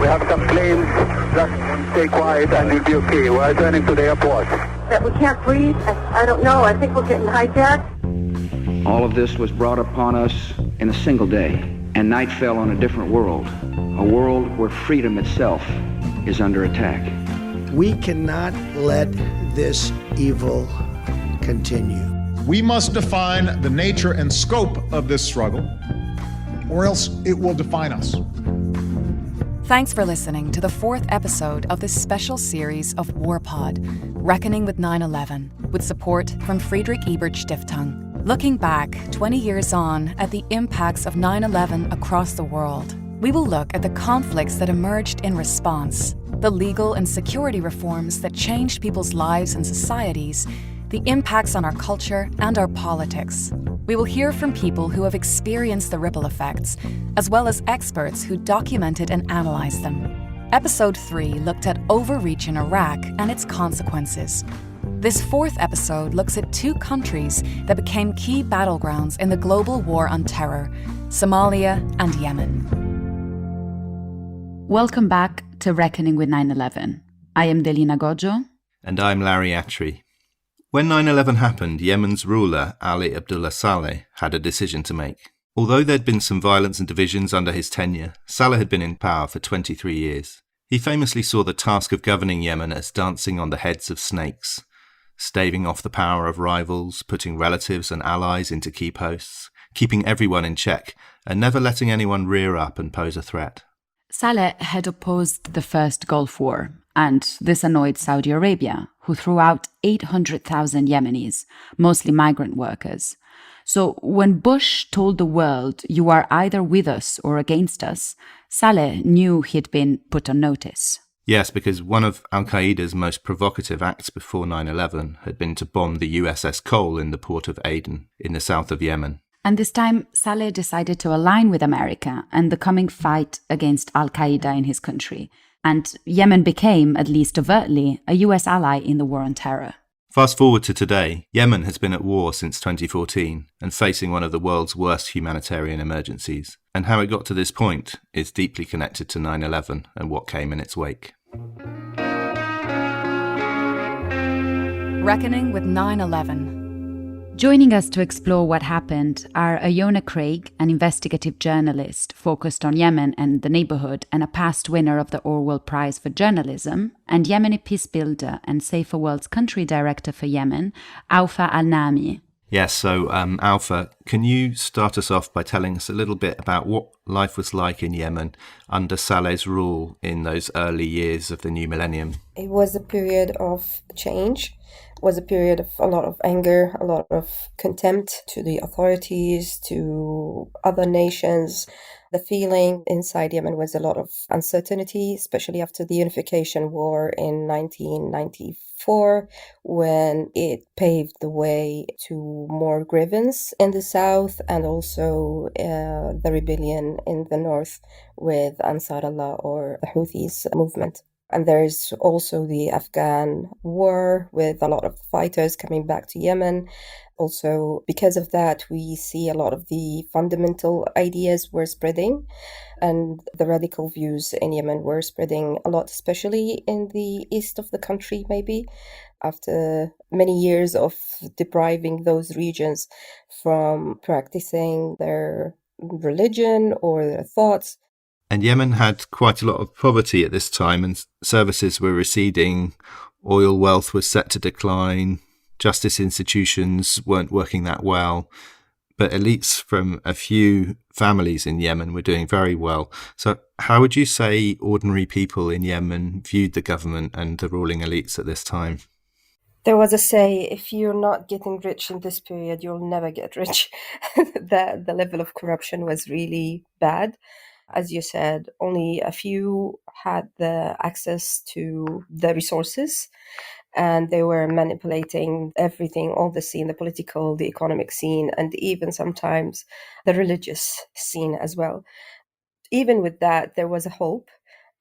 have some planes. Just stay quiet and you'll be okay. We're turning to the airport. That we can't breathe? I don't know. I think we're getting hijacked. All of this was brought upon us in a single day, and night fell on a different world, a world where freedom itself is under attack. We cannot let this evil continue. We must define the nature and scope of this struggle, or else it will define us. Thanks for listening to the fourth episode of this special series of Warpod, Reckoning with 9/11, with support from Friedrich Ebert Stiftung. Looking back 20 years on at the impacts of 9/11 across the world, we will look at the conflicts that emerged in response, the legal and security reforms that changed people's lives and societies, the impacts on our culture and our politics. We will hear from people who have experienced the ripple effects, as well as experts who documented and analysed them. Episode 3 looked at overreach in Iraq and its consequences. This fourth episode looks at two countries that became key battlegrounds in the global war on terror, Somalia and Yemen. Welcome back to Reckoning with 9/11. I am Delina Goxho. And I'm Larry Attree. When 9/11 happened, Yemen's ruler, Ali Abdullah Saleh, had a decision to make. Although there'd been some violence and divisions under his tenure, Saleh had been in power for 23 years. He famously saw the task of governing Yemen as dancing on the heads of snakes, staving off the power of rivals, putting relatives and allies into key posts, keeping everyone in check, and never letting anyone rear up and pose a threat. Saleh had opposed the first Gulf War, and this annoyed Saudi Arabia, who threw out 800,000 Yemenis, mostly migrant workers. So when Bush told the world, "You are either with us or against us," Saleh knew he'd been put on notice. Yes, because one of al-Qaeda's most provocative acts before 9/11 had been to bomb the USS Cole in the port of Aden, in the south of Yemen. And this time, Saleh decided to align with America and the coming fight against al-Qaeda in his country. And Yemen became, at least overtly, a US ally in the war on terror. Fast forward to today, Yemen has been at war since 2014 and facing one of the world's worst humanitarian emergencies. And how it got to this point is deeply connected to 9/11 and what came in its wake. Reckoning with 9/11. Joining us to explore what happened are Iona Craig, an investigative journalist focused on Yemen and the neighborhood and a past winner of the Orwell Prize for Journalism, and Yemeni peace builder and Saferworld's country director for Yemen, Awfa Alnami. Yes, so Awfa, can you start us off by telling us a little bit about what life was like in Yemen under Saleh's rule in those early years of the new millennium? It was a period of change. It was a period of a lot of anger, a lot of contempt to the authorities, to other nations. The feeling inside Yemen was a lot of uncertainty, especially after the unification war in 1994, when it paved the way to more grievance in the south and also the rebellion in the north with Ansar Allah or the Houthis movement. And there's also the Afghan war with a lot of fighters coming back to Yemen. Also, because of that, we see a lot of the fundamental ideas were spreading, and the radical views in Yemen were spreading a lot, especially in the east of the country, maybe, after many years of depriving those regions from practicing their religion or their thoughts. And Yemen had quite a lot of poverty at this time, and services were receding, oil wealth was set to decline, justice institutions weren't working that well, but elites from a few families in Yemen were doing very well. So how would you say ordinary people in Yemen viewed the government and the ruling elites at this time? There was a say, if you're not getting rich in this period, you'll never get rich. The level of corruption was really bad. As you said, only a few had the access to the resources, and they were manipulating everything, all the scene, the political, the economic scene, and even sometimes the religious scene as well. Even with that, there was a hope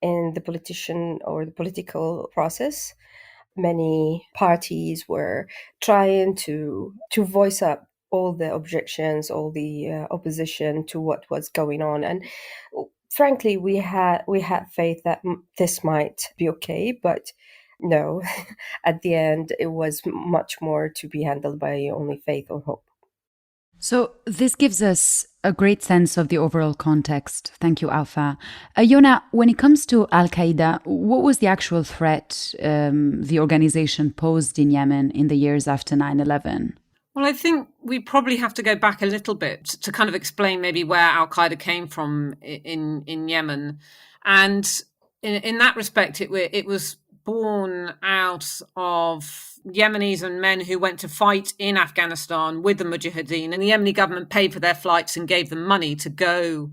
in the politician or the political process. Many parties were trying to voice up all the objections, all the opposition to what was going on. And Frankly, we had faith that this might be okay, but no, at the end, it was much more to be handled by only faith or hope. So this gives us a great sense of the overall context. Thank you, Awfa. Iona, when it comes to Al-Qaeda, what was the actual threat the organization posed in Yemen in the years after 9/11? Well, I think we probably have to go back a little bit to kind of explain maybe where Al-Qaeda came from in Yemen. And in that respect, it was born out of Yemenis and men who went to fight in Afghanistan with the Mujahideen, and the Yemeni government paid for their flights and gave them money to go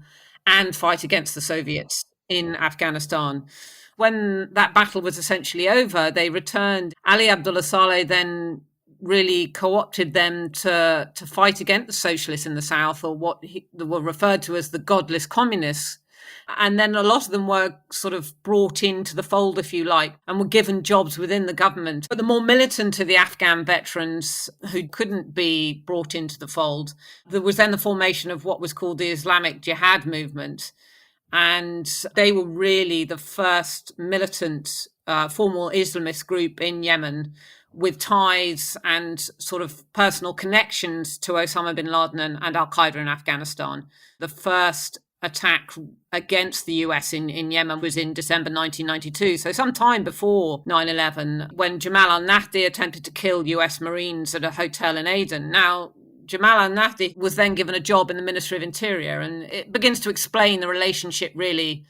and fight against the Soviets in Afghanistan. When that battle was essentially over, they returned. Ali Abdullah Saleh then really co-opted them to fight against the socialists in the south, or what were referred to as the godless communists. And then a lot of them were sort of brought into the fold, if you like, and were given jobs within the government. But the more militant of the Afghan veterans who couldn't be brought into the fold, there was then the formation of what was called the Islamic Jihad movement. And they were really the first militant formal Islamist group in Yemen, with ties and sort of personal connections to Osama bin Laden and Al-Qaeda in Afghanistan. The first attack against the US in Yemen was in December 1992, so some time before 9/11, when Jamal al-Nahdi attempted to kill US Marines at a hotel in Aden. Now, Jamal al-Nahdi was then given a job in the Ministry of Interior, and it begins to explain the relationship really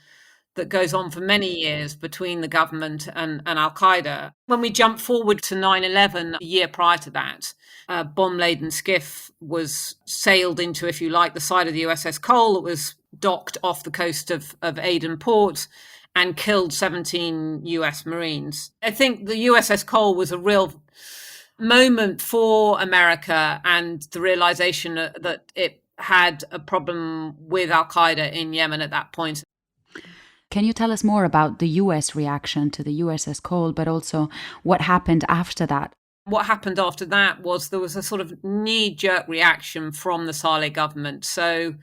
that goes on for many years between the government and Al-Qaeda. When we jump forward to 9/11, a year prior to that, a bomb-laden skiff was sailed into, if you like, the side of the USS Cole. It was docked off the coast of Aden port and killed 17 US Marines. I think the USS Cole was a real moment for America, and the realization that it had a problem with Al-Qaeda in Yemen at that point. Can you tell us more about the US reaction to the USS Cole, but also what happened after that? What happened after that was there was a sort of knee-jerk reaction from the Saleh government. So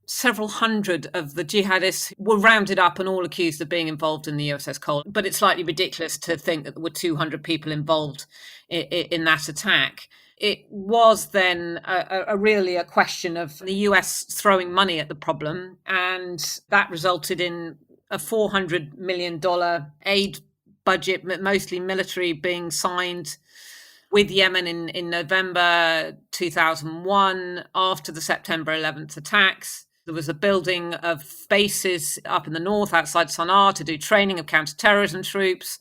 several hundred of the jihadists were rounded up and all accused of being involved in the USS Cole. But it's slightly ridiculous to think that there were 200 people involved in that attack. It was then really a question of the US throwing money at the problem, and that resulted in a $400 million aid budget, mostly military, being signed with Yemen in November 2001 after the September 11th attacks. There was a building of bases up in the north outside Sana'a to do training of counterterrorism troops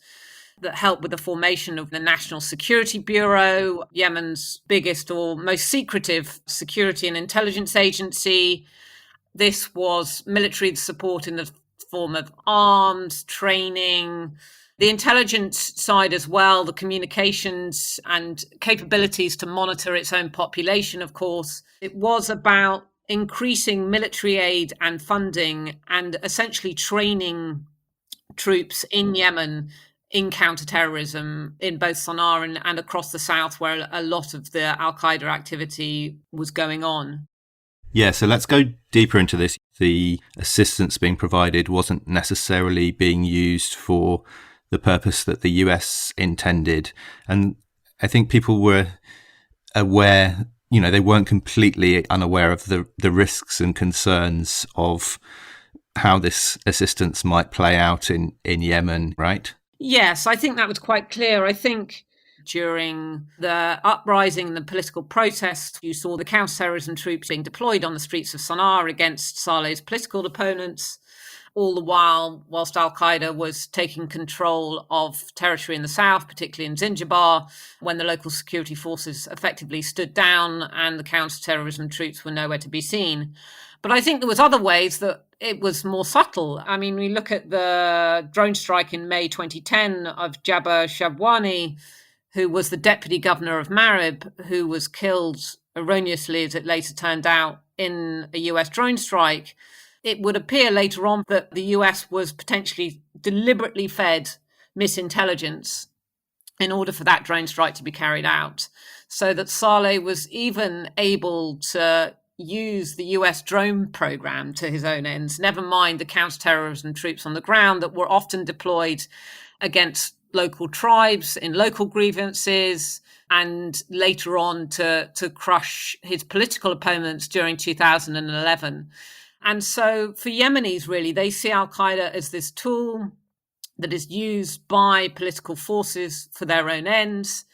that helped with the formation of the National Security Bureau, Yemen's biggest or most secretive security and intelligence agency. This was military support in the form of arms, training, the intelligence side as well, the communications and capabilities to monitor its own population, of course. It was about increasing military aid and funding and essentially training troops in Yemen in counterterrorism in both Sana'a and across the south, where a lot of the Al-Qaeda activity was going on. Yeah, so let's go deeper into this. The assistance being provided wasn't necessarily being used for the purpose that the US intended. And I think people were aware, they weren't completely unaware of the risks and concerns of how this assistance might play out in Yemen, right? Yes, I think that was quite clear. I think during the uprising and the political protests, you saw the counterterrorism troops being deployed on the streets of Sana'a against Saleh's political opponents, all the whilst Al-Qaeda was taking control of territory in the south, particularly in Zinjibar, when the local security forces effectively stood down and the counterterrorism troops were nowhere to be seen. But I think there was other ways that it was more subtle. I mean, we look at the drone strike in May 2010 of Jabbar Shabwani, who was the deputy governor of Marib, who was killed erroneously, as it later turned out, in a US drone strike. It would appear later on that the US was potentially deliberately fed misintelligence in order for that drone strike to be carried out, so that Saleh was even able to use the US drone program to his own ends, never mind the counterterrorism troops on the ground that were often deployed against local tribes in local grievances, and later on to crush his political opponents during 2011. And so for Yemenis, really, they see al-Qaeda as this tool that is used by political forces for their own ends.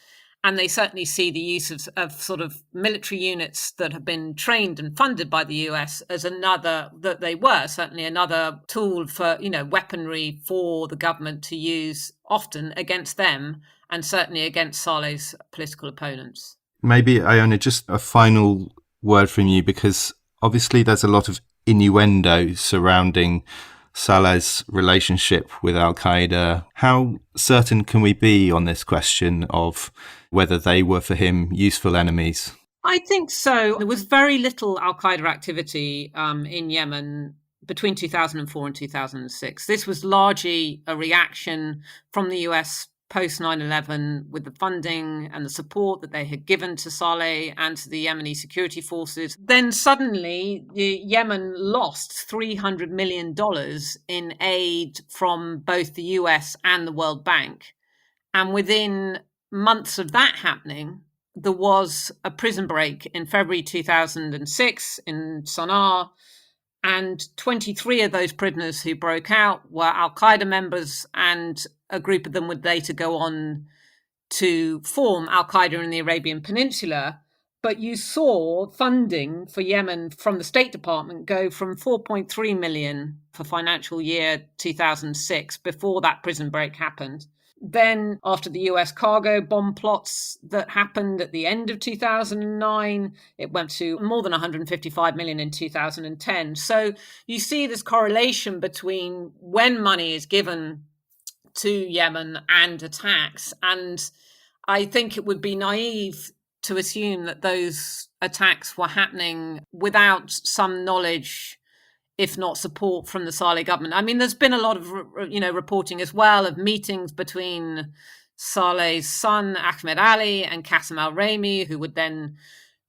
And they certainly see the use of sort of military units that have been trained and funded by the US as another tool for, weaponry for the government to use often against them and certainly against Saleh's political opponents. Maybe, Iona, just a final word from you, because obviously there's a lot of innuendo surrounding Saleh's relationship with al-Qaeda. How certain can we be on this question of whether they were for him useful enemies? I think so. There was very little al-Qaeda activity in Yemen between 2004 and 2006. This was largely a reaction from the US post 9/11 with the funding and the support that they had given to Saleh and to the Yemeni security forces. Then suddenly Yemen lost $300 million in aid from both the US and the World Bank. And within months of that happening, there was a prison break in February 2006 in Sana'a. And 23 of those prisoners who broke out were al-Qaeda members, and a group of them would later go on to form al-Qaeda in the Arabian Peninsula. But you saw funding for Yemen from the State Department go from 4.3 million for financial year 2006, before that prison break happened. Then, after the US cargo bomb plots that happened at the end of 2009, it went to more than 155 million in 2010. So you see this correlation between when money is given to Yemen and attacks. And I think it would be naive to assume that those attacks were happening without some knowledge, if not support, from the Saleh government. I mean, there's been a lot of, reporting as well of meetings between Saleh's son, Ahmed Ali, and Qasem al-Raymi, who would then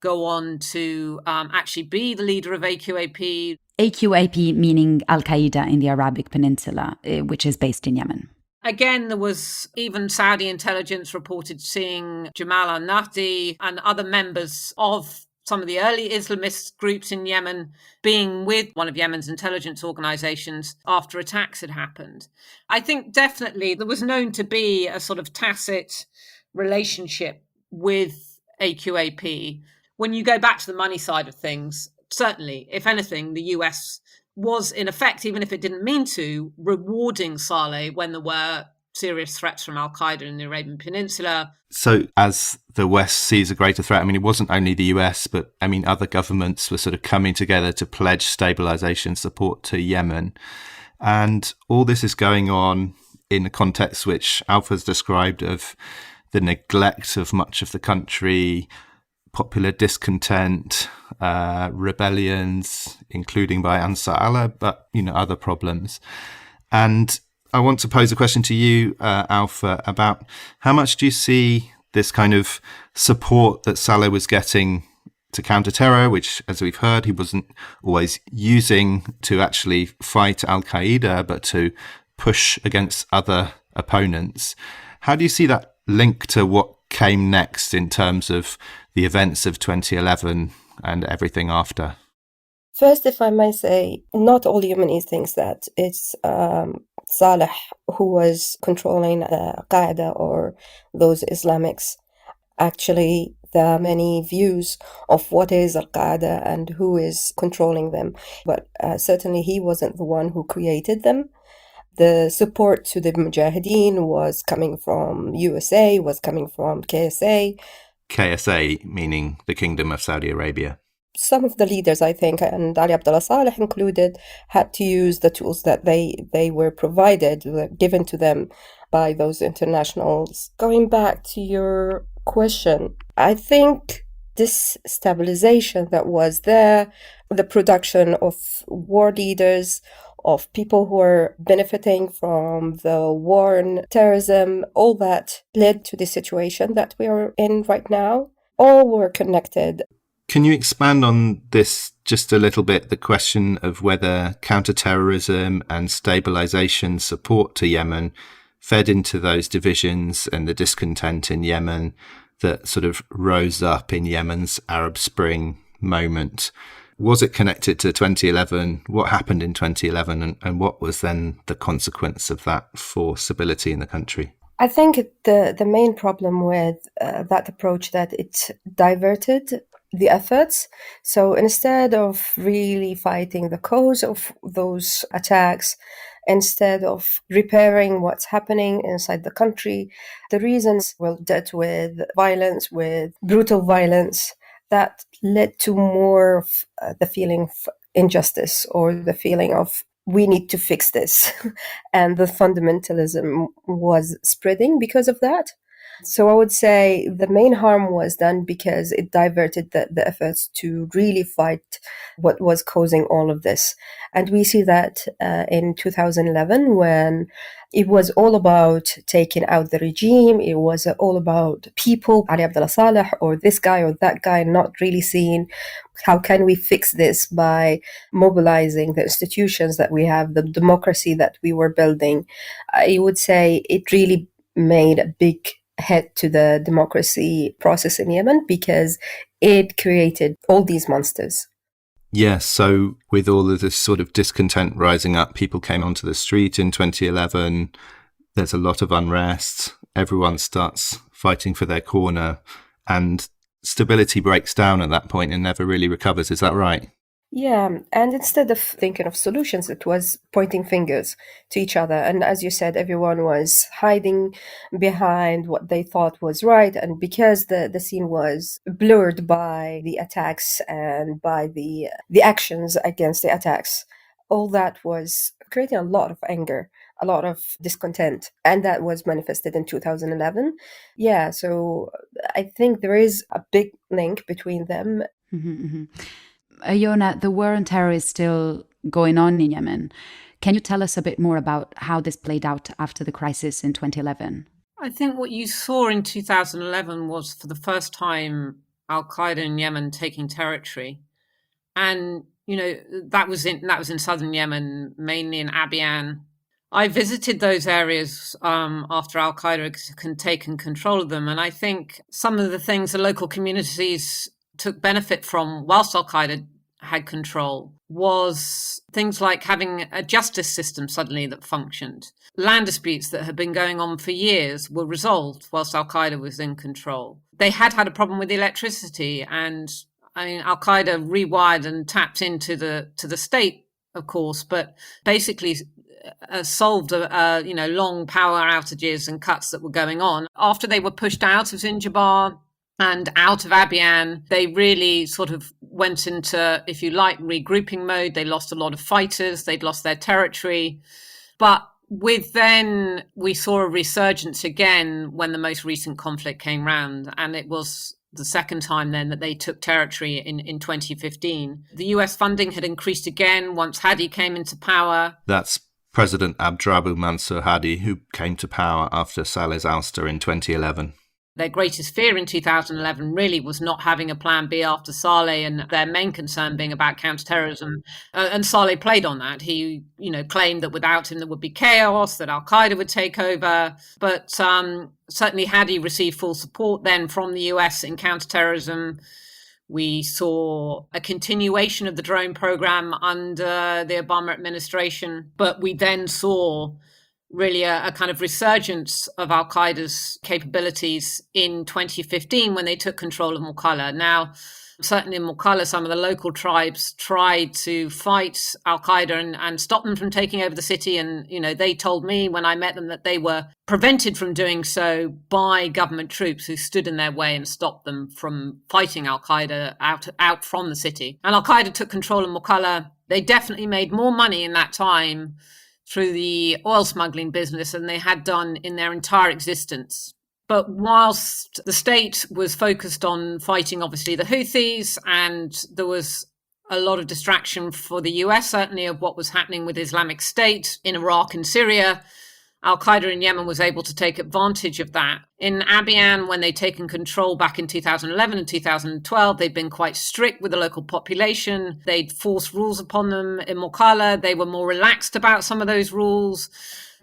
go on to actually be the leader of AQAP. AQAP meaning Al-Qaeda in the Arabic Peninsula, which is based in Yemen. Again, there was even Saudi intelligence reported seeing Jamal al-Nahdi and other members of some of the early Islamist groups in Yemen being with one of Yemen's intelligence organizations after attacks had happened. I think definitely there was known to be a sort of tacit relationship with AQAP. When you go back to the money side of things, certainly, if anything, the US was in effect, even if it didn't mean to, rewarding Saleh when there were serious threats from al-Qaeda in the Arabian Peninsula. So as the West sees a greater threat, I mean, it wasn't only the US, but I mean, other governments were sort of coming together to pledge stabilization support to Yemen. And all this is going on in a context which Awfa's described of the neglect of much of the country, popular discontent, rebellions, including by Ansar Allah, but, other problems. And I want to pose a question to you, Awfa, about how much do you see this kind of support that Saleh was getting to counter terror, which, as we've heard, he wasn't always using to actually fight al-Qaeda, but to push against other opponents. How do you see that link to what came next in terms of the events of 2011 and everything after? First, if I may say, not all Yemenis think that it's Saleh who was controlling Qaeda or those Islamics. Actually, there are many views of what is Al-Qaeda and who is controlling them. But certainly he wasn't the one who created them. The support to the Mujahideen was coming from USA, was coming from KSA. KSA meaning the Kingdom of Saudi Arabia. Some of the leaders, I think, and Ali Abdullah Saleh included, had to use the tools that they were provided, given to them by those internationals. Going back to your question, I think this stabilization that was there, the production of war leaders, of people who are benefiting from the war and terrorism, all that led to the situation that we are in right now. All were connected. Can you expand on this just a little bit, the question of whether counterterrorism and stabilization support to Yemen fed into those divisions and the discontent in Yemen that sort of rose up in Yemen's Arab Spring moment? Was it connected to 2011? What happened in 2011 and what was then the consequence of that for stability in the country? I think the main problem with that approach that it diverted the efforts. So instead of really fighting the cause of those attacks, instead of repairing what's happening inside the country, the reasons were dealt with violence, with brutal violence that led to more of the feeling of injustice or the feeling of we need to fix this. And the fundamentalism was spreading because of that. So I would say the main harm was done because it diverted the efforts to really fight what was causing all of this. And we see that in 2011 when it was all about taking out the regime. It was all about people, Ali Abdullah Saleh or this guy or that guy, not really seeing how can we fix this by mobilizing the institutions that we have, the democracy that we were building. I would say it really made a big hit to the democracy process in Yemen because it created all these monsters. Yes, so with all of this sort of discontent rising up, people came onto the street in 2011. There's a lot of unrest. Everyone starts fighting for their corner and stability breaks down at that point and never really recovers. Is that right? Yeah, and instead of thinking of solutions, it was pointing fingers to each other. And as you said, everyone was hiding behind what they thought was right. And because the scene was blurred by the attacks and by the actions against the attacks, all that was creating a lot of anger, a lot of discontent. And that was manifested in 2011. Yeah, so I think there is a big link between them. Iona, the war on terror is still going on in Yemen. Can you tell us a bit more about how this played out after the crisis in 2011? I think what you saw in 2011 was for the first time Al-Qaeda in Yemen taking territory. And, you know, that was in southern Yemen, mainly in Abyan. I visited those areas after Al-Qaeda had taken control of them. And I think some of the things the local communities took benefit from whilst Al-Qaeda had control was things like having a justice system suddenly that functioned. Land disputes that had been going on for years were resolved whilst Al-Qaeda was in control. They had a problem with electricity, and I mean, Al-Qaeda rewired and tapped into the state, of course, but basically solved long power outages and cuts that were going on. After they were pushed out of Zinjibar and out of Abyan, they really sort of went into, if you like, regrouping mode. They lost a lot of fighters. They'd lost their territory. But then we saw a resurgence again when the most recent conflict came round. And it was the second time then that they took territory in 2015. The US funding had increased again once Hadi came into power. That's President Abdrabbu Mansur Hadi, who came to power after Saleh's ouster in 2011. Their greatest fear in 2011 really was not having a plan B after Saleh, and their main concern being about counterterrorism. And Saleh played on that. He, claimed that without him there would be chaos, that Al-Qaeda would take over. But certainly Hadi received full support then from the US in counterterrorism. We saw a continuation of the drone program under the Obama administration, but we then saw really a kind of resurgence of Al-Qaeda's capabilities in 2015 when they took control of Mukalla. Now, certainly in Mukalla, some of the local tribes tried to fight Al-Qaeda and stop them from taking over the city. And, they told me when I met them that they were prevented from doing so by government troops who stood in their way and stopped them from fighting Al-Qaeda out from the city. And Al-Qaeda took control of Mukalla. They definitely made more money in that time through the oil smuggling business than they had done in their entire existence. But whilst the state was focused on fighting, obviously, the Houthis, and there was a lot of distraction for the US, certainly, of what was happening with Islamic State in Iraq and Syria, Al-Qaeda in Yemen was able to take advantage of that. In Abyan, when they'd taken control back in 2011 and 2012, they'd been quite strict with the local population. They'd forced rules upon them. In Mokala, they were more relaxed about some of those rules.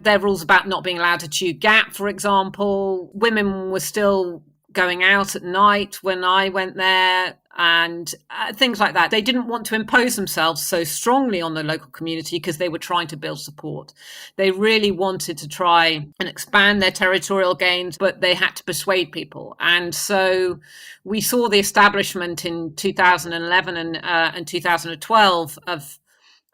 Their rules about not being allowed to chew gap, for example. Women were still going out at night when I went there, and things like that. They didn't want to impose themselves so strongly on the local community because they were trying to build support. They really wanted to try and expand their territorial gains, but they had to persuade people. And so we saw the establishment in 2011 and 2012 of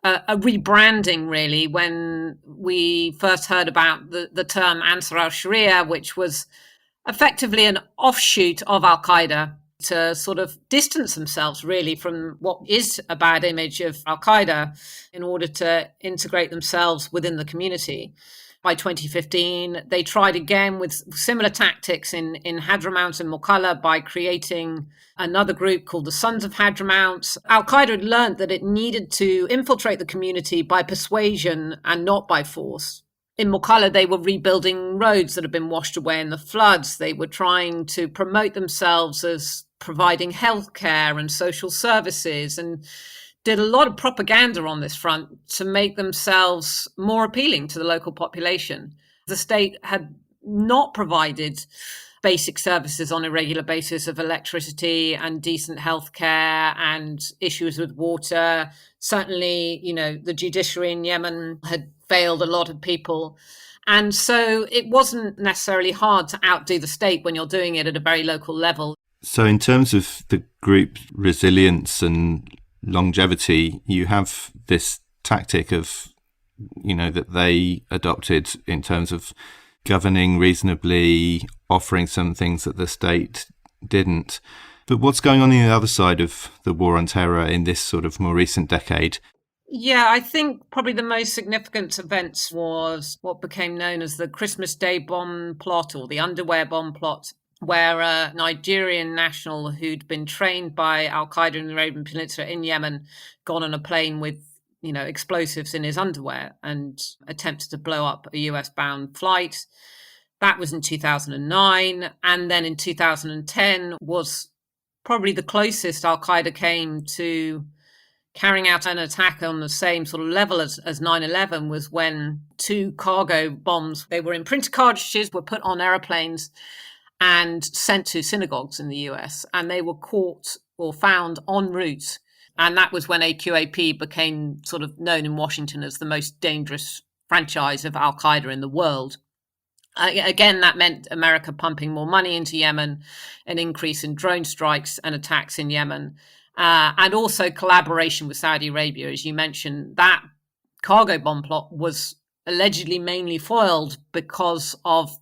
a rebranding, really, when we first heard about the term Ansar al-Sharia, which was effectively an offshoot of Al-Qaeda to sort of distance themselves really from what is a bad image of Al-Qaeda in order to integrate themselves within the community. By 2015, they tried again with similar tactics in Hadramaut and Mokala by creating another group called the Sons of Hadramaut. Al-Qaeda had learned that it needed to infiltrate the community by persuasion and not by force. In Mokala, they were rebuilding roads that had been washed away in the floods. They were trying to promote themselves as providing healthcare and social services, and did a lot of propaganda on this front to make themselves more appealing to the local population. The state had not provided basic services on a regular basis of electricity and decent healthcare and issues with water. Certainly, the judiciary in Yemen had failed a lot of people. And so it wasn't necessarily hard to outdo the state when you're doing it at a very local level. So in terms of the group's resilience and longevity, you have this tactic of, that they adopted in terms of governing reasonably, offering some things that the state didn't. But what's going on the other side of the war on terror in this sort of more recent decade? Yeah, I think probably the most significant event was what became known as the Christmas Day bomb plot, or the underwear bomb plot, where a Nigerian national who'd been trained by Al-Qaeda in the Arabian Peninsula in Yemen got on a plane with, explosives in his underwear and attempted to blow up a US-bound flight. That was in 2009. And then in 2010 was probably the closest Al-Qaeda came to carrying out an attack on the same sort of level as 9/11, was when 2 cargo bombs, they were in printed cartridges, were put on aeroplanes and sent to synagogues in the US, and they were caught or found en route. And that was when AQAP became sort of known in Washington as the most dangerous franchise of Al-Qaeda in the world. Again, that meant America pumping more money into Yemen, an increase in drone strikes and attacks in Yemen, and also collaboration with Saudi Arabia. As you mentioned, that cargo bomb plot was allegedly mainly foiled because of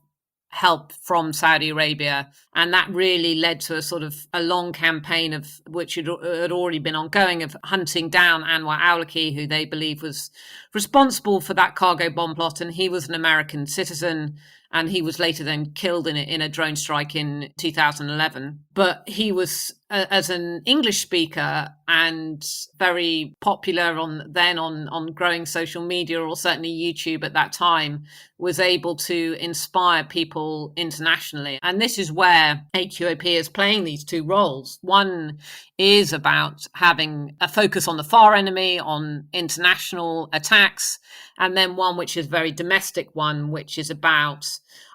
help from Saudi Arabia, and that really led to a sort of a long campaign of which had already been ongoing of hunting down Anwar Awlaki, who they believe was responsible for that cargo bomb plot, and he was an American citizen, and he was later then killed in a drone strike in 2011. But he was, as an English speaker and very popular on growing social media, or certainly YouTube at that time, was able to inspire people internationally. And this is where AQAP is playing these two roles. One is about having a focus on the far enemy, on international attacks, and then one which is very domestic one, which is about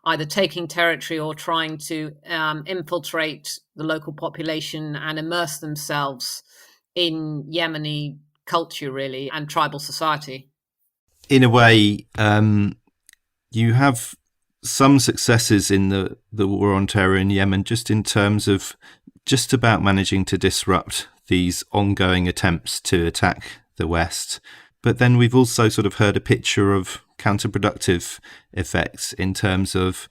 either taking territory or trying to infiltrate the local population and immerse themselves in Yemeni culture, really, and tribal society. In a way, you have some successes in the war on terror in Yemen, just in terms of just about managing to disrupt these ongoing attempts to attack the West. But then we've also sort of heard a picture of counterproductive effects in terms of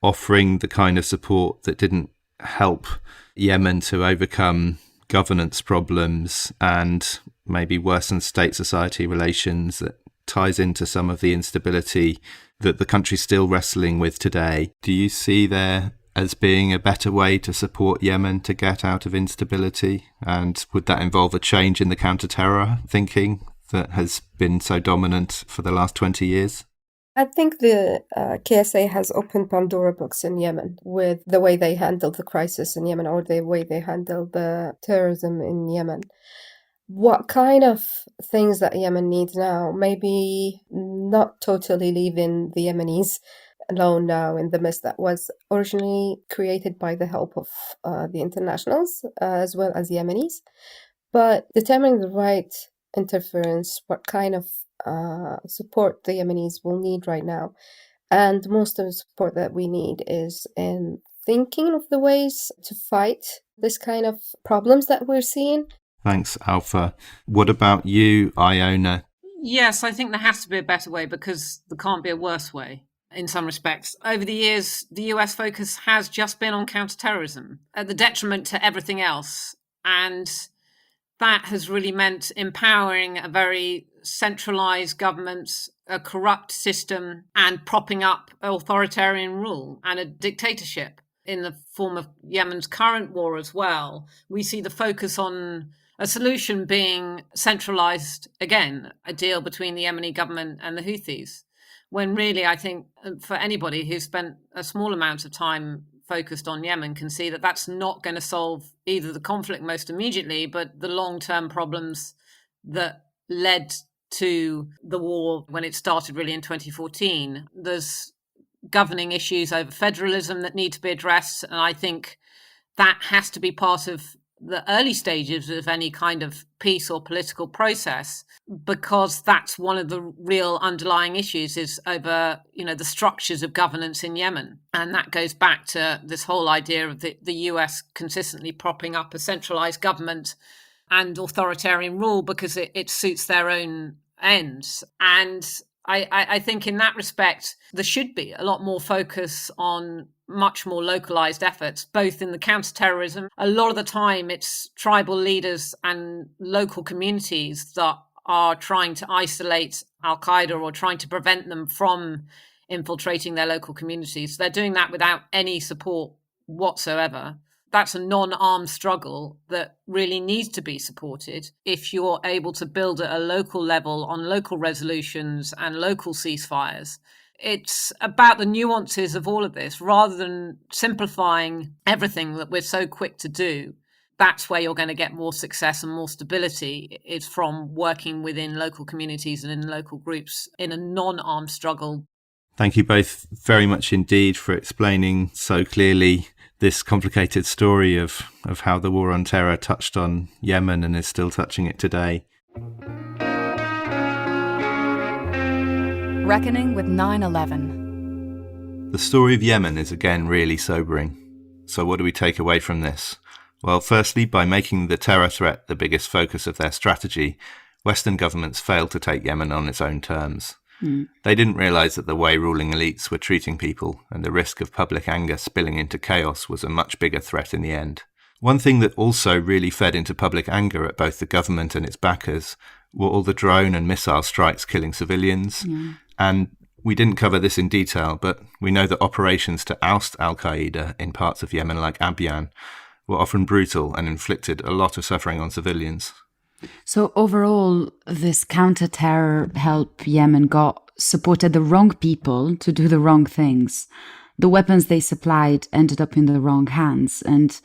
offering the kind of support that didn't help Yemen to overcome governance problems and maybe worsen state-society relations, that ties into some of the instability that the country's still wrestling with today. Do you see there as being a better way to support Yemen to get out of instability? And would that involve a change in the counter-terror thinking that has been so dominant for the last 20 years? I think the KSA has opened Pandora books in Yemen with the way they handle the crisis in Yemen or the way they handle the terrorism in Yemen. What kind of things that Yemen needs now? Maybe not totally leaving the Yemenis alone now in the mess that was originally created by the help of the internationals as well as Yemenis, but determining the right interference, what kind of support the Yemenis will need right now. And most of the support that we need is in thinking of the ways to fight this kind of problems that we're seeing. Thanks, Awfa. What about you, Iona? Yes, I think there has to be a better way because there can't be a worse way in some respects. Over the years, the US focus has just been on counterterrorism at the detriment to everything else. And that has really meant empowering a very centralized government, a corrupt system, and propping up authoritarian rule and a dictatorship. In the form of Yemen's current war as well, we see the focus on a solution being centralized again, a deal between the Yemeni government and the Houthis, when really I think for anybody who's spent a small amount of time focused on Yemen can see that that's not going to solve either the conflict most immediately, but the long-term problems that led to the war when it started really in 2014. There's governing issues over federalism that need to be addressed, and I think that has to be part of the early stages of any kind of peace or political process, because that's one of the real underlying issues is over, the structures of governance in Yemen. And that goes back to this whole idea of the US consistently propping up a centralized government and authoritarian rule because it suits their own ends. And I think in that respect, there should be a lot more focus on much more localized efforts, both in the counterterrorism. A lot of the time, it's tribal leaders and local communities that are trying to isolate Al-Qaeda or trying to prevent them from infiltrating their local communities. They're doing that without any support whatsoever. That's a non-armed struggle that really needs to be supported if you're able to build at a local level on local resolutions and local ceasefires. It's about the nuances of all of this rather than simplifying everything that we're so quick to do. That's where you're going to get more success and more stability, is from working within local communities and in local groups in a non-armed struggle. Thank you both very much indeed for explaining so clearly this complicated story of how the war on terror touched on Yemen and is still touching it today. Reckoning with 9/11. The story of Yemen is again really sobering. So what do we take away from this? Well, firstly, by making the terror threat the biggest focus of their strategy, Western governments failed to take Yemen on its own terms. They didn't realise that the way ruling elites were treating people and the risk of public anger spilling into chaos was a much bigger threat in the end. One thing that also really fed into public anger at both the government and its backers were all the drone and missile strikes killing civilians. And we didn't cover this in detail, but we know that operations to oust Al-Qaeda in parts of Yemen like Abyan were often brutal and inflicted a lot of suffering on civilians. So overall, this counter-terror help Yemen got supported the wrong people to do the wrong things. The weapons they supplied ended up in the wrong hands. And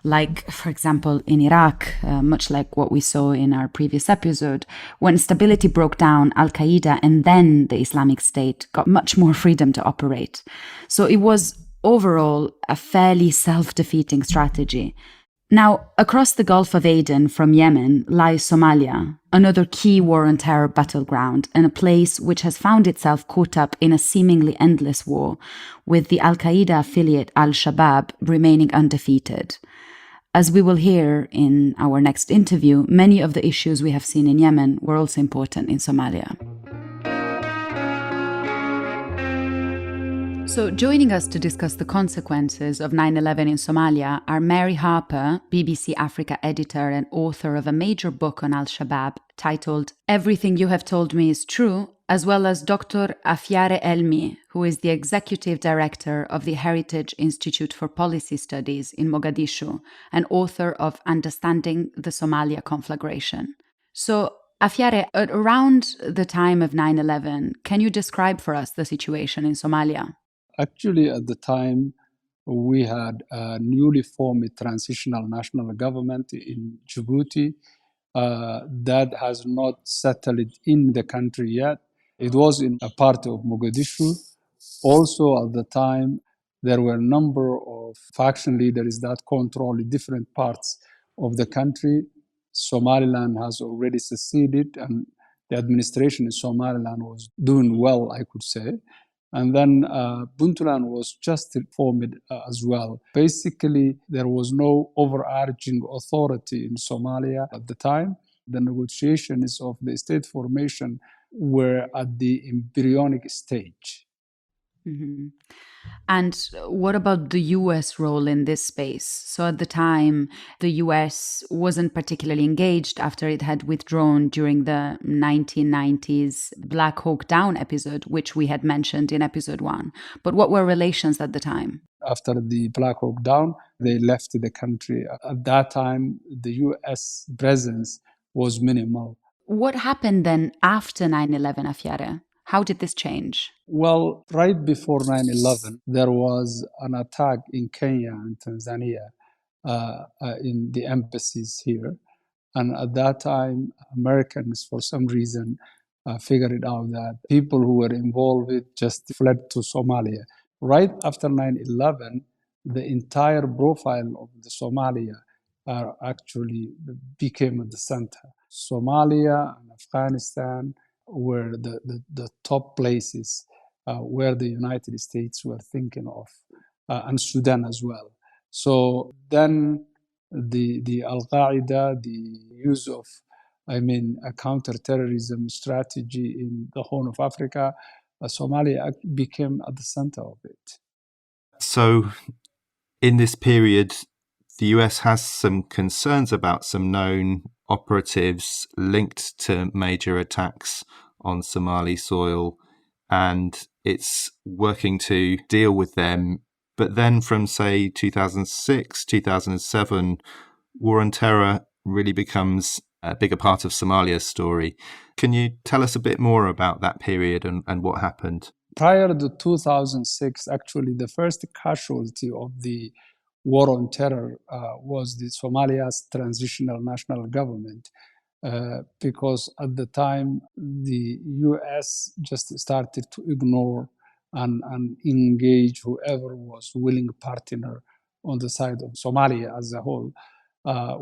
like, for example, in Iraq, much like what we saw in our previous episode, when stability broke down, Al-Qaeda and then the Islamic State got much more freedom to operate. So it was overall a fairly self-defeating strategy. Now, across the Gulf of Aden from Yemen lies Somalia, another key war on terror battleground, and a place which has found itself caught up in a seemingly endless war, with the Al-Qaeda affiliate Al-Shabaab remaining undefeated. As we will hear in our next interview, many of the issues we have seen in Yemen were also important in Somalia. So joining us to discuss the consequences of 9/11 in Somalia are Mary Harper, BBC Africa editor and author of a major book on Al-Shabaab titled Everything You Have Told Me Is True, as well as Dr. Afyare Elmi, who is the executive director of the Heritage Institute for Policy Studies in Mogadishu and author of Understanding the Somalia Conflagration. So Afyare, at around the time of 9/11, can you describe for us the situation in Somalia? Actually, at the time, we had a newly formed transitional national government in Djibouti that has not settled in the country yet. It was in a part of Mogadishu. Also, at the time, there were a number of faction leaders that controlled different parts of the country. Somaliland has already seceded, and the administration in Somaliland was doing well, I could say. And then Puntland was just formed as well. Basically, there was no overarching authority in Somalia at the time. The negotiations of the state formation were at the embryonic stage. Mm-hmm. And what about the US role in this space? So at the time, the US wasn't particularly engaged after it had withdrawn during the 1990s Black Hawk Down episode, which we had mentioned in episode 1. But what were relations at the time? After the Black Hawk Down, they left the country. At that time, the US presence was minimal. What happened then after 9/11, Afyare? How did this change? Well, right before 9/11, there was an attack in Kenya and Tanzania in the embassies here. And at that time, Americans, for some reason, figured out that people who were involved just fled to Somalia. Right after 9/11, the entire profile of the Somalia actually became at the center. Somalia and Afghanistan were the top places where the United States were thinking of, and Sudan as well. So then the Al-Qaeda, the use of, a counterterrorism strategy in the Horn of Africa, Somalia became at the center of it. So in this period, the US has some concerns about some known operatives linked to major attacks on Somali soil, and it's working to deal with them. But then from, say, 2006, 2007, war on terror really becomes a bigger part of Somalia's story. Can you tell us a bit more about that period and what happened? Prior to 2006, actually, the first casualty of the war on terror was the Somalia's transitional national government. Because at the time, the US just started to ignore and engage whoever was willing partner on the side of Somalia as a whole,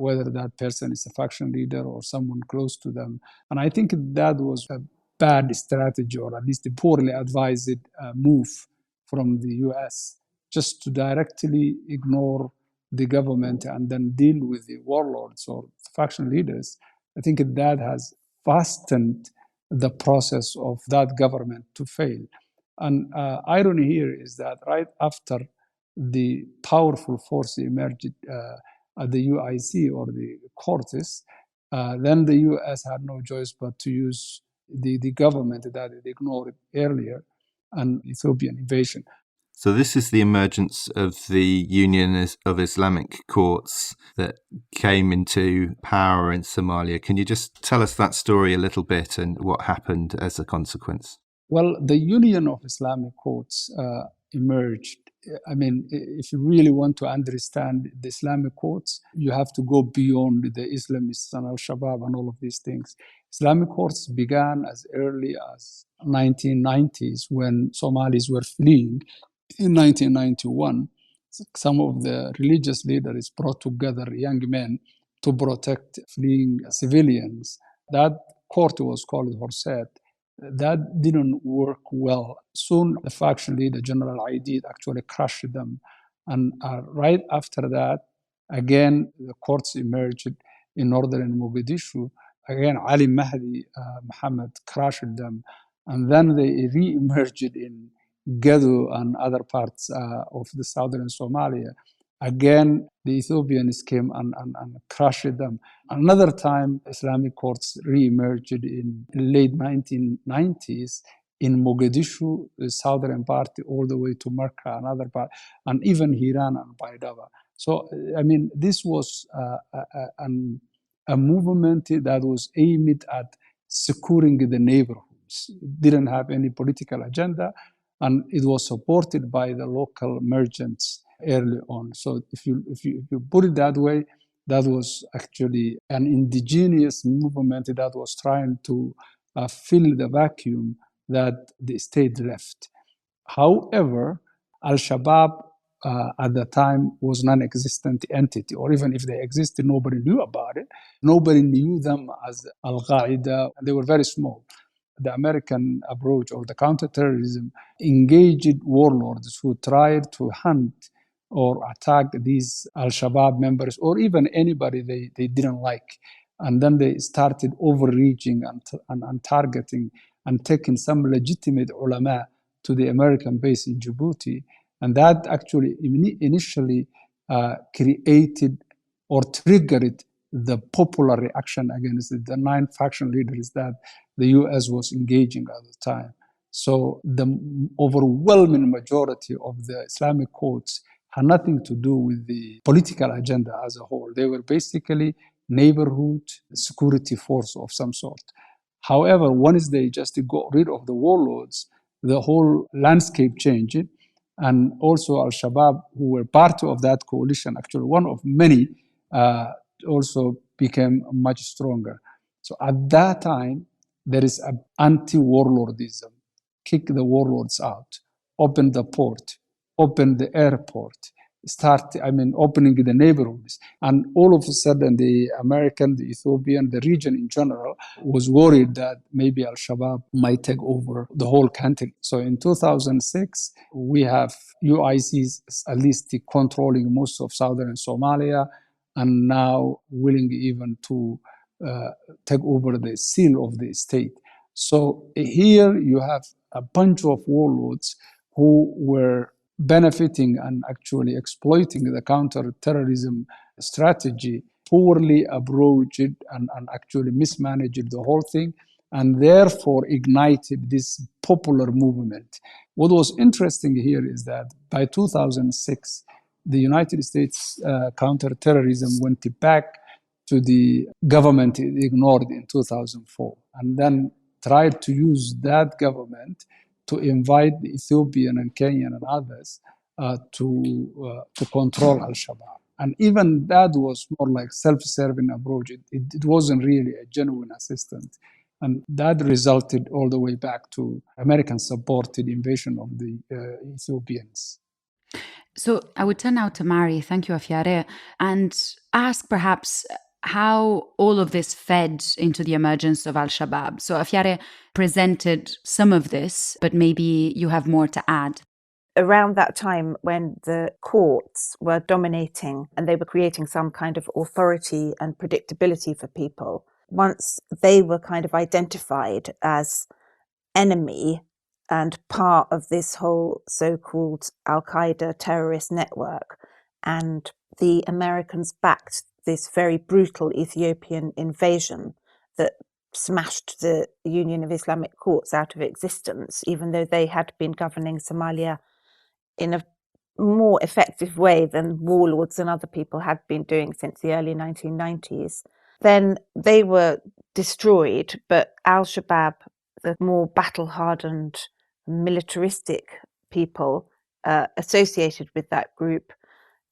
whether that person is a faction leader or someone close to them. And I think that was a bad strategy, or at least a poorly advised move from the US, just to directly ignore the government and then deal with the warlords or faction leaders. I think that has fastened the process of that government to fail. And irony here is that right after the powerful force emerged at the UIC or the courts, then the US had no choice but to use the government that it ignored earlier, and Ethiopian invasion. So this is the emergence of the Union of Islamic Courts that came into power in Somalia. Can you just tell us that story a little bit and what happened as a consequence? Well, the Union of Islamic Courts emerged. I mean, if you really want to understand the Islamic courts, you have to go beyond the Islamists and Al-Shabaab and all of these things. Islamic courts began as early as 1990s when Somalis were fleeing. In 1991, some of the religious leaders brought together young men to protect fleeing civilians. That court was called Horset. That didn't work well. Soon, the faction leader, General Aidid, actually crushed them. And right after that, again, the courts emerged in northern Mogadishu. Again, Ali Mahdi Muhammad crushed them. And then they re-emerged in Gedo and other parts of the southern Somalia. Again, the Ethiopians came and crushed them. Another time, Islamic courts re-emerged in late 1990s in Mogadishu, the southern part, all the way to Merka, another part, and even Hiran and Baidava. So, I mean, this was a movement that was aimed at securing the neighborhoods. It didn't have any political agenda, and it was supported by the local merchants early on. So if you put it that way, that was actually an indigenous movement that was trying to fill the vacuum that the state left. However, Al-Shabaab at the time was non-existent entity, or even if they existed, nobody knew about it. Nobody knew them as Al-Qaeda, and they were very small. The American approach, or the counterterrorism, engaged warlords who tried to hunt or attack these Al-Shabaab members, or even anybody they didn't like. And then they started overreaching and targeting and taking some legitimate ulama to the American base in Djibouti. And that actually initially created or triggered the popular reaction against the 9 faction leaders that the US was engaging at the time. So the overwhelming majority of the Islamic courts had nothing to do with the political agenda as a whole. They were basically neighborhood security force of some sort. However, once they just got rid of the warlords, the whole landscape changed. And also Al-Shabaab, who were part of that coalition, actually one of many, also became much stronger. So at that time, there is an anti-warlordism. Kick the warlords out, open the port, open the airport, opening the neighborhoods. And all of a sudden, the American, the Ethiopian, the region in general was worried that maybe Al-Shabaab might take over the whole country. So in 2006, we have UICs at least controlling most of southern Somalia, and now willing even to take over the seal of the state. So here you have a bunch of warlords who were benefiting and actually exploiting the counter-terrorism strategy, poorly approached and actually mismanaged the whole thing, and therefore ignited this popular movement. What was interesting here is that by 2006, the United States counter-terrorism went back to the government it ignored in 2004, and then tried to use that government to invite the Ethiopian and Kenyan and others to control Al-Shabaab. And even that was more like self-serving approach. It wasn't really a genuine assistance. And that resulted all the way back to American-supported invasion of the Ethiopians. So I would turn now to Mary, thank you, Afyare, and ask perhaps how all of this fed into the emergence of Al-Shabaab. So Afyare presented some of this, but maybe you have more to add. Around that time when the courts were dominating and they were creating some kind of authority and predictability for people, once they were kind of identified as enemy and part of this whole so-called Al-Qaeda terrorist network, and the Americans backed this very brutal Ethiopian invasion that smashed the Union of Islamic Courts out of existence, even though they had been governing Somalia in a more effective way than warlords and other people had been doing since the early 1990s. Then they were destroyed, but Al-Shabaab, the more battle-hardened, militaristic people associated with that group,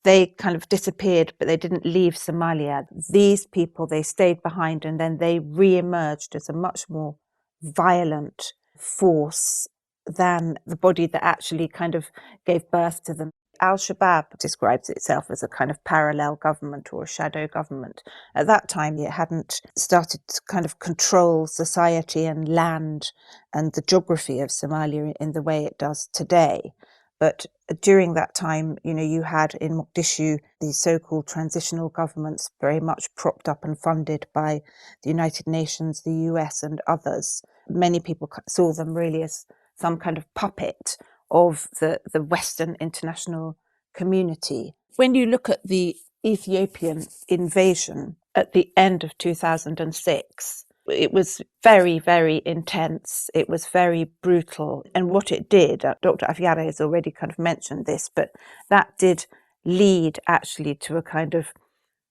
they kind of disappeared, but they didn't leave Somalia. These people, they stayed behind, and then they re-emerged as a much more violent force than the body that actually kind of gave birth to them. Al-Shabaab describes itself as a kind of parallel government or a shadow government. At that time, it hadn't started to kind of control society and land and the geography of Somalia in the way it does today. But during that time, you had in Mogadishu these so-called transitional governments very much propped up and funded by the United Nations, the US and others. Many people saw them really as some kind of puppet of the Western international community. When you look at the Ethiopian invasion at the end of 2006, it was very, very intense. It was very brutal. And what it did, Dr. Afyare has already kind of mentioned this, but that did lead actually to a kind of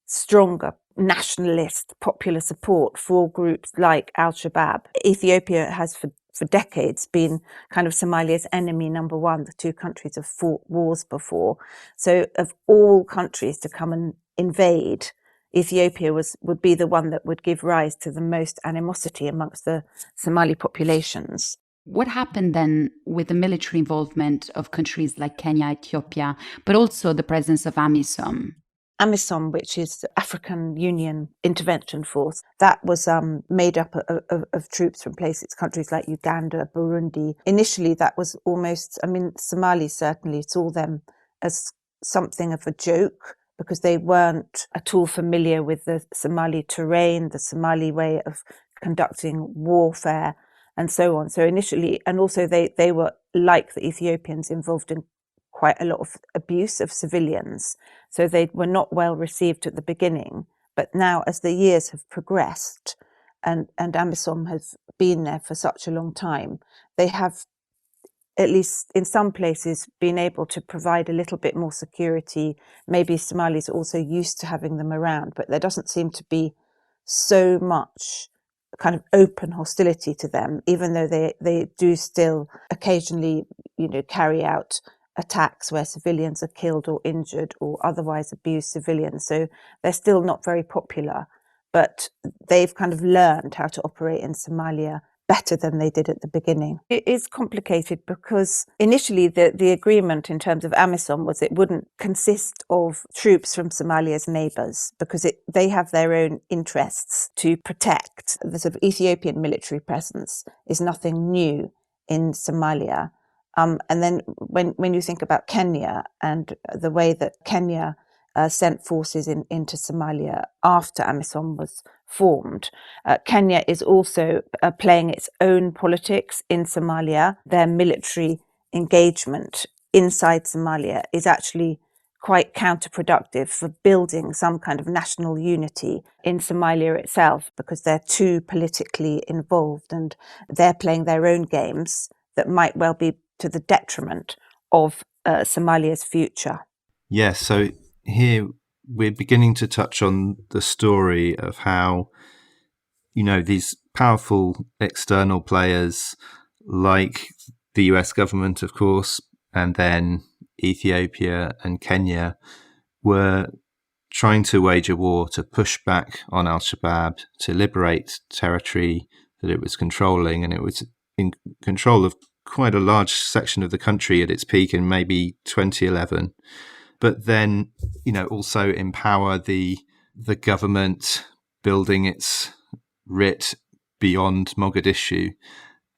stronger nationalist popular support for groups like Al-Shabaab. Ethiopia has for decades been kind of Somalia's enemy number one. The two countries have fought wars before. So of all countries to come and invade, Ethiopia would be the one that would give rise to the most animosity amongst the Somali populations. What happened then with the military involvement of countries like Kenya, Ethiopia, but also the presence of AMISOM? AMISOM, which is the African Union Intervention Force, that was made up of troops from countries like Uganda, Burundi. Initially, that was almost, Somalis certainly saw them as something of a joke because they weren't at all familiar with the Somali terrain, the Somali way of conducting warfare, and so on. So initially, and also they were, like the Ethiopians, involved in quite a lot of abuse of civilians. So they were not well received at the beginning. But now, as the years have progressed, and AMISOM has been there for such a long time, they have, at least in some places, been able to provide a little bit more security. Maybe Somalis are also used to having them around, but there doesn't seem to be so much kind of open hostility to them, even though they do still occasionally, carry out attacks where civilians are killed or injured or otherwise abuse civilians. So they're still not very popular, but they've kind of learned how to operate in Somalia better than they did at the beginning. It is complicated because initially the agreement in terms of AMISOM was it wouldn't consist of troops from Somalia's neighbours because they have their own interests to protect. The sort of Ethiopian military presence is nothing new in Somalia. And then when you think about Kenya and the way that Kenya sent forces into Somalia after AMISOM was formed, Kenya is also playing its own politics in Somalia. Their military engagement inside Somalia is actually quite counterproductive for building some kind of national unity in Somalia itself because they're too politically involved and they're playing their own games that might well be to the detriment of Somalia's future. Yes, so here we're beginning to touch on the story of how, these powerful external players like the US government, of course, and then Ethiopia and Kenya were trying to wage a war to push back on Al-Shabaab, to liberate territory that it was controlling, and it was in control of quite a large section of the country at its peak in maybe 2011. But then, also empower the government, building its writ beyond Mogadishu,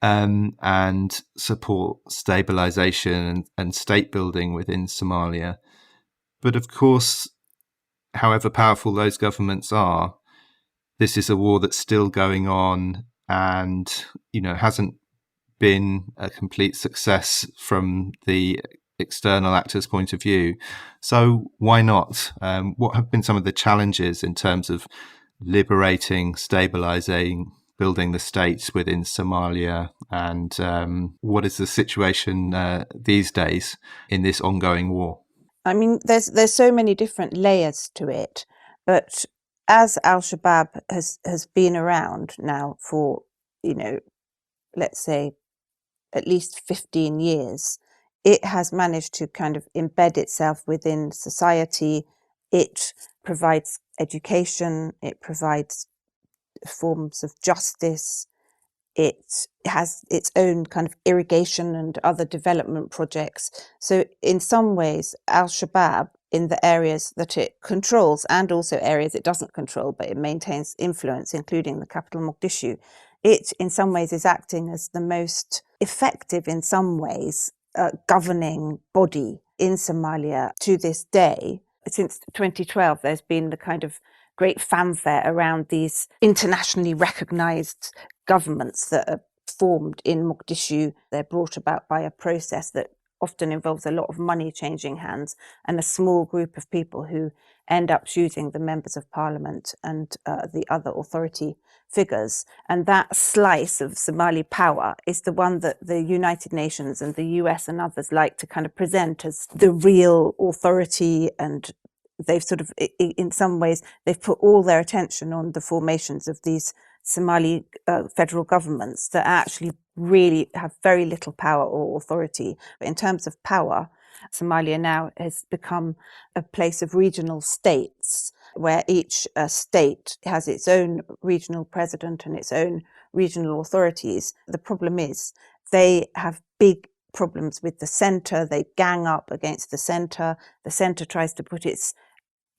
and support stabilization and state building within Somalia. But of course, however powerful those governments are, this is a war that's still going on and, hasn't been a complete success from the external actors' point of view. So why not? What have been some of the challenges in terms of liberating, stabilizing, building the states within Somalia, and what is the situation these days in this ongoing war? There's so many different layers to it, but as Al-Shabaab has been around now for, let's say at least 15 years, it has managed to kind of embed itself within society. It provides education, it provides forms of justice, it has its own kind of irrigation and other development projects. So in some ways, Al-Shabaab, in the areas that it controls and also areas it doesn't control, but it maintains influence, including the capital Mogadishu, it in some ways is acting as the most effective, in some ways, governing body in Somalia to this day. Since 2012, there's been the kind of great fanfare around these internationally recognized governments that are formed in Mogadishu. They're brought about by a process that often involves a lot of money changing hands and a small group of people who end up choosing the members of parliament and the other authority figures. And that slice of Somali power is the one that the United Nations and the US and others like to kind of present as the real authority and they've sort of, in some ways, they've put all their attention on the formations of these Somali federal governments that actually really have very little power or authority. But in terms of power, Somalia now has become a place of regional states where each state has its own regional president and its own regional authorities. The problem is they have big problems with the centre. They gang up against the centre. The centre tries to put its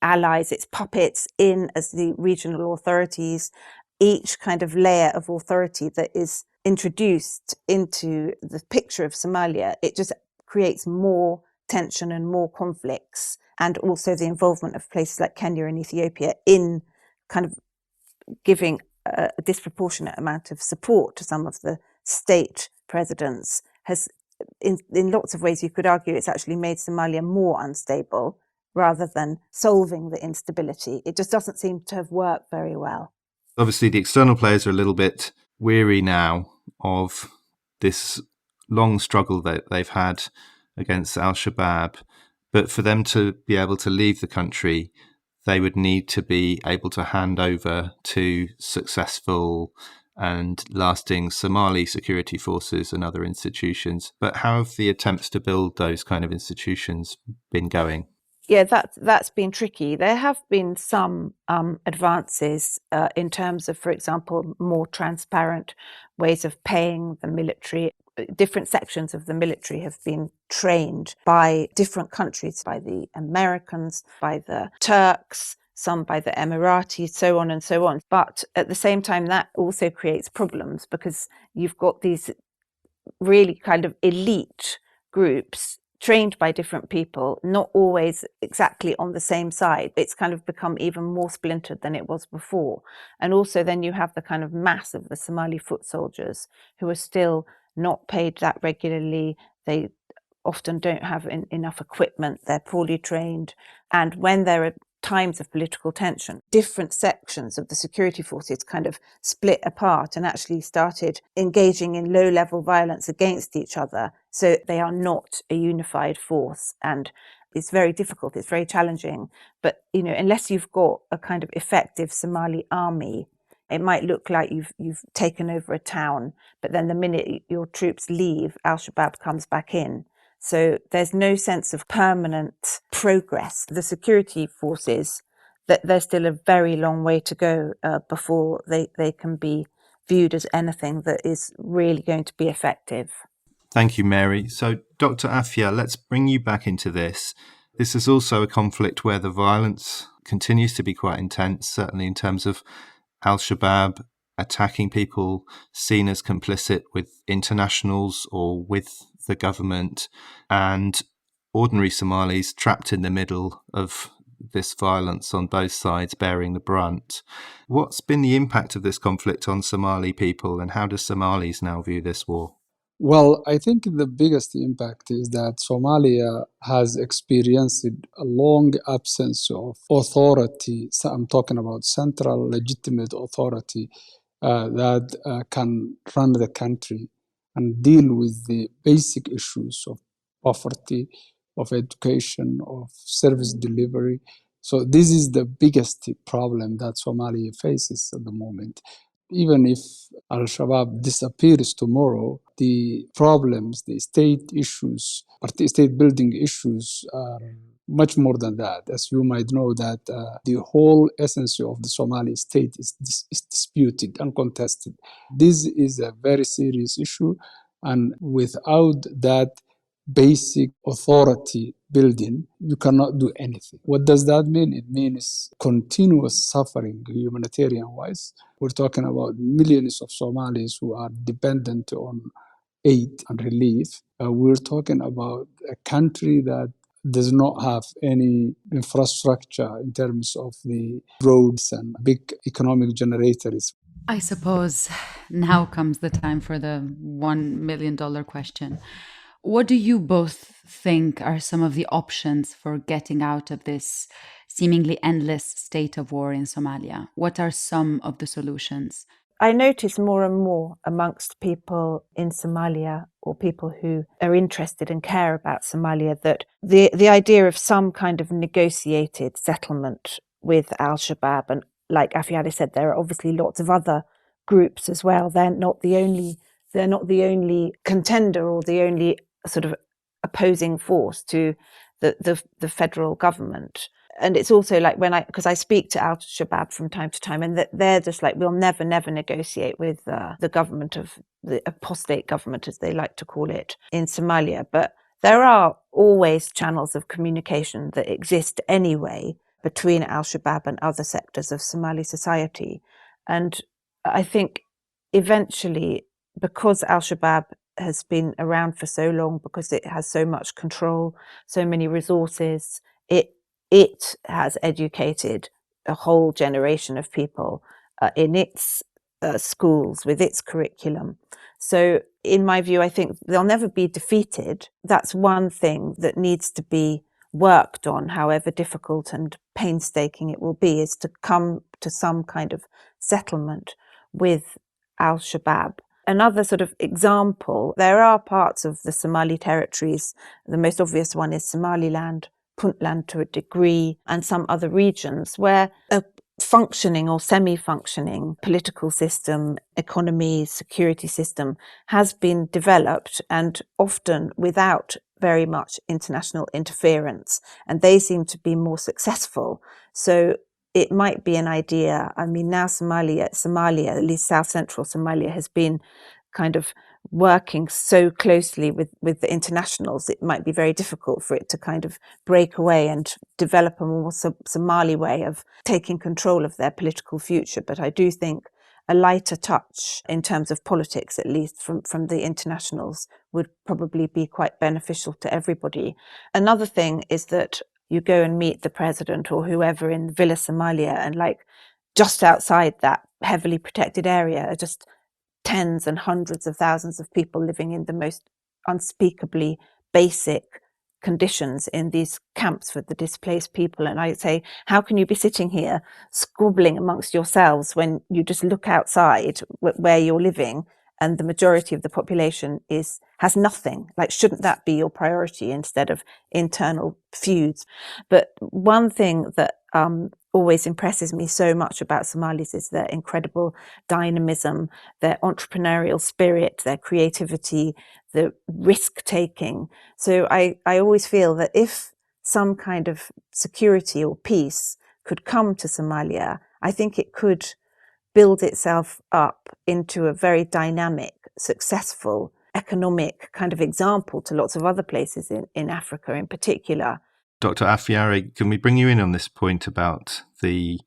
allies, its puppets in as the regional authorities. Each kind of layer of authority that is introduced into the picture of Somalia, it just creates more tension and more conflicts, and also the involvement of places like Kenya and Ethiopia in kind of giving a disproportionate amount of support to some of the state presidents has, in lots of ways, you could argue it's actually made Somalia more unstable rather than solving the instability. It just doesn't seem to have worked very well. Obviously, the external players are a little bit weary now of this long struggle that they've had against al-Shabaab. But for them to be able to leave the country, they would need to be able to hand over to successful and lasting Somali security forces and other institutions. But how have the attempts to build those kind of institutions been going? Yeah, that's been tricky. There have been some advances in terms of, for example, more transparent ways of paying the military. Different sections of the military have been trained by different countries, by the Americans, by the Turks, some by the Emiratis, so on and so on. But at the same time, that also creates problems because you've got these really kind of elite groups trained by different people, not always exactly on the same side. It's kind of become even more splintered than it was before. And also then you have the kind of mass of the Somali foot soldiers who are still not paid that regularly. They often don't have enough equipment. They're poorly trained. And when there are times of political tension, different sections of the security forces kind of split apart and actually started engaging in low-level violence against each other. So they are not a unified force, and it's very difficult, it's very challenging. But, you know, unless you've got a kind of effective Somali army, it might look like you've taken over a town, but then the minute your troops leave, al-Shabaab comes back in. So there's no sense of permanent progress. The security forces, that there's still a very long way to go before they can be viewed as anything that is really going to be effective. Thank you, Mary. So, Dr. Afyare, let's bring you back into this. This is also a conflict where the violence continues to be quite intense, certainly in terms of al-Shabaab attacking people seen as complicit with internationals or with the government, and ordinary Somalis trapped in the middle of this violence on both sides, bearing the brunt. What's been the impact of this conflict on Somali people, and how do Somalis now view this war? Well, I think the biggest impact is that Somalia has experienced a long absence of authority. So I'm talking about central legitimate authority that can run the country and deal with the basic issues of poverty, of education, of service delivery. So this is the biggest problem that Somalia faces at the moment. Even if al-Shabaab disappears tomorrow, the problems, the state issues, state building issues are much more than that. As you might know, that the whole essence of the Somali state is disputed, uncontested. This is a very serious issue, and without that basic authority building, you cannot do anything. What does that mean? It means continuous suffering humanitarian-wise. We're talking about millions of Somalis who are dependent on aid and relief. We're talking about a country that does not have any infrastructure in terms of the roads and big economic generators. I suppose now comes the time for the $1 million question. What do you both think are some of the options for getting out of this seemingly endless state of war in Somalia? What are some of the solutions? I notice more and more amongst people in Somalia, or people who are interested and care about Somalia, that the idea of some kind of negotiated settlement with al-Shabaab, and like Afyare said, there are obviously lots of other groups as well. They're not the only contender or the only sort of opposing force to the federal government. And it's also like because I speak to al-Shabaab from time to time, and they're just like, we'll never negotiate with the government of the apostate government, as they like to call it, in Somalia. But there are always channels of communication that exist anyway between al-Shabaab and other sectors of Somali society. And I think eventually, because al-Shabaab has been around for so long, because it has so much control, so many resources, it has educated a whole generation of people in its schools with its curriculum. So in my view, I think they'll never be defeated. That's one thing that needs to be worked on, however difficult and painstaking it will be, is to come to some kind of settlement with al-Shabaab. Another sort of example, there are parts of the Somali territories, the most obvious one is Somaliland, Puntland to a degree, and some other regions where a functioning or semi-functioning political system, economy, security system has been developed, and often without very much international interference, and they seem to be more successful. So it might be an idea. I mean, now Somalia, at least South Central Somalia, has been kind of working so closely with the internationals, it might be very difficult for it to kind of break away and develop a more Somali way of taking control of their political future. But I do think a lighter touch in terms of politics, at least from the internationals, would probably be quite beneficial to everybody. Another thing is that you go and meet the president or whoever in Villa Somalia, and like just outside that heavily protected area are just tens and hundreds of thousands of people living in the most unspeakably basic conditions in these camps for the displaced people. And I say, how can you be sitting here squabbling amongst yourselves when you just look outside where you're living and the majority of the population has nothing? Like, shouldn't that be your priority instead of internal feuds? But one thing that always impresses me so much about Somalis is their incredible dynamism, their entrepreneurial spirit, their creativity, the risk-taking. So I always feel that if some kind of security or peace could come to Somalia, I think it could build itself up into a very dynamic, successful economic kind of example to lots of other places in Africa in particular. Dr. Afyare, can we bring you in on this point about the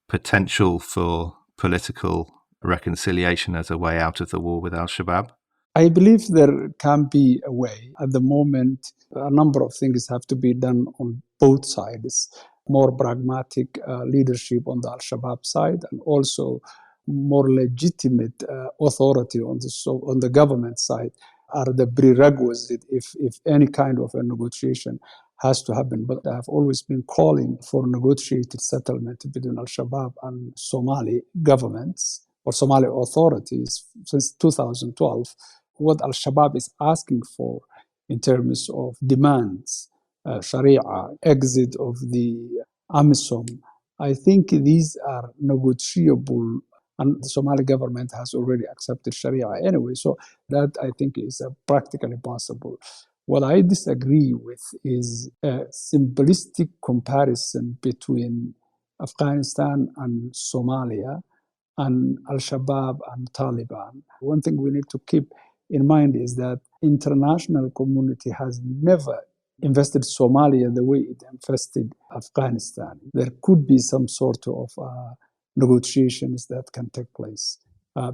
potential for political reconciliation as a way out of the war with al-Shabaab? I believe there can be a way. At the moment, a number of things have to be done on both sides. More pragmatic leadership on the al-Shabaab side, and also more legitimate authority on the government side are the prerequisite if any kind of a negotiation has to happen. But I have always been calling for negotiated settlement between al-Shabaab and Somali governments or Somali authorities since 2012. What al-Shabaab is asking for in terms of demands, Sharia, exit of the AMISOM, I think these are negotiable, and the Somali government has already accepted Sharia anyway, so that I think is practically possible. What I disagree with is a simplistic comparison between Afghanistan and Somalia and al-Shabaab and Taliban. One thing we need to keep in mind is that international community has never invested Somalia the way it invested Afghanistan. There could be some sort of negotiations that can take place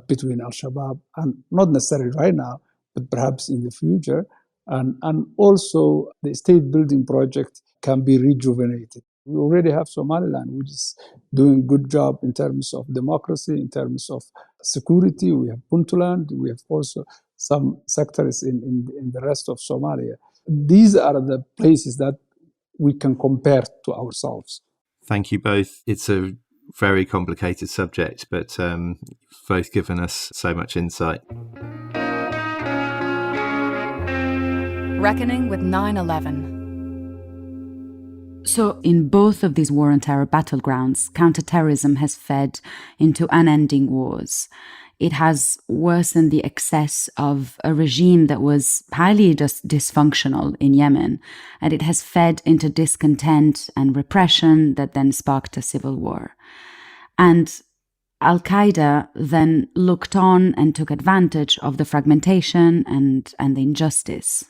between al-Shabaab, and not necessarily right now, but perhaps in the future. And also the state building project can be rejuvenated. We already have Somaliland, which is doing a good job in terms of democracy, in terms of security. We have Puntland. We have also some sectors in the rest of Somalia. These are the places that we can compare to ourselves. Thank you both. It's a very complicated subject, but you've both given us so much insight. Reckoning with 9/11. So in both of these war on terror battlegrounds, counterterrorism has fed into unending wars. It has worsened the excess of a regime that was highly dysfunctional in Yemen, and it has fed into discontent and repression that then sparked a civil war. And Al-Qaeda then looked on and took advantage of the fragmentation and the injustice.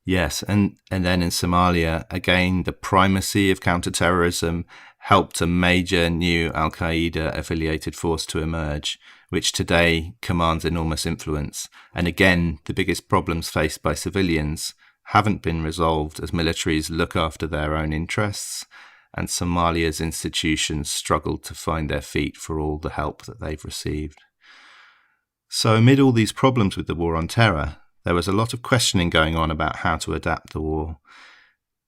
Yes, and then in Somalia, again, the primacy of counterterrorism helped a major new Al-Qaeda-affiliated force to emerge, which today commands enormous influence. And again, the biggest problems faced by civilians haven't been resolved as militaries look after their own interests, and Somalia's institutions struggled to find their feet for all the help that they've received. So amid all these problems with the war on terror, there was a lot of questioning going on about how to adapt the war.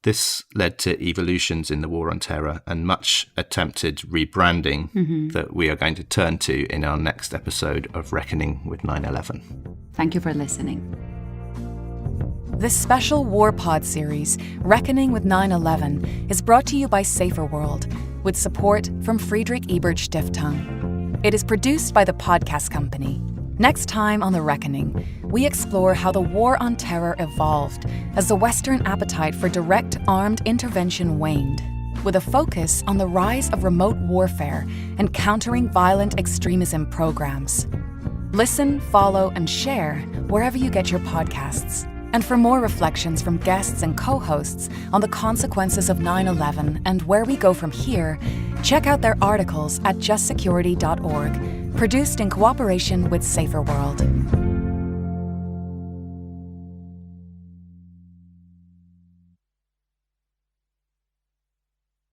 This led to evolutions in the war on terror and much attempted rebranding that we are going to turn to in our next episode of Reckoning with 9/11. Thank you for listening. This special Warpod series, Reckoning with 9/11, is brought to you by Saferworld, with support from Friedrich Ebert Stiftung. It is produced by the podcast company. Next time on The Reckoning, we explore how the war on terror evolved as the Western appetite for direct armed intervention waned, with a focus on the rise of remote warfare and countering violent extremism programs. Listen, follow, and share wherever you get your podcasts. And for more reflections from guests and co-hosts on the consequences of 9/11 and where we go from here, check out their articles at justsecurity.org, produced in cooperation with Saferworld.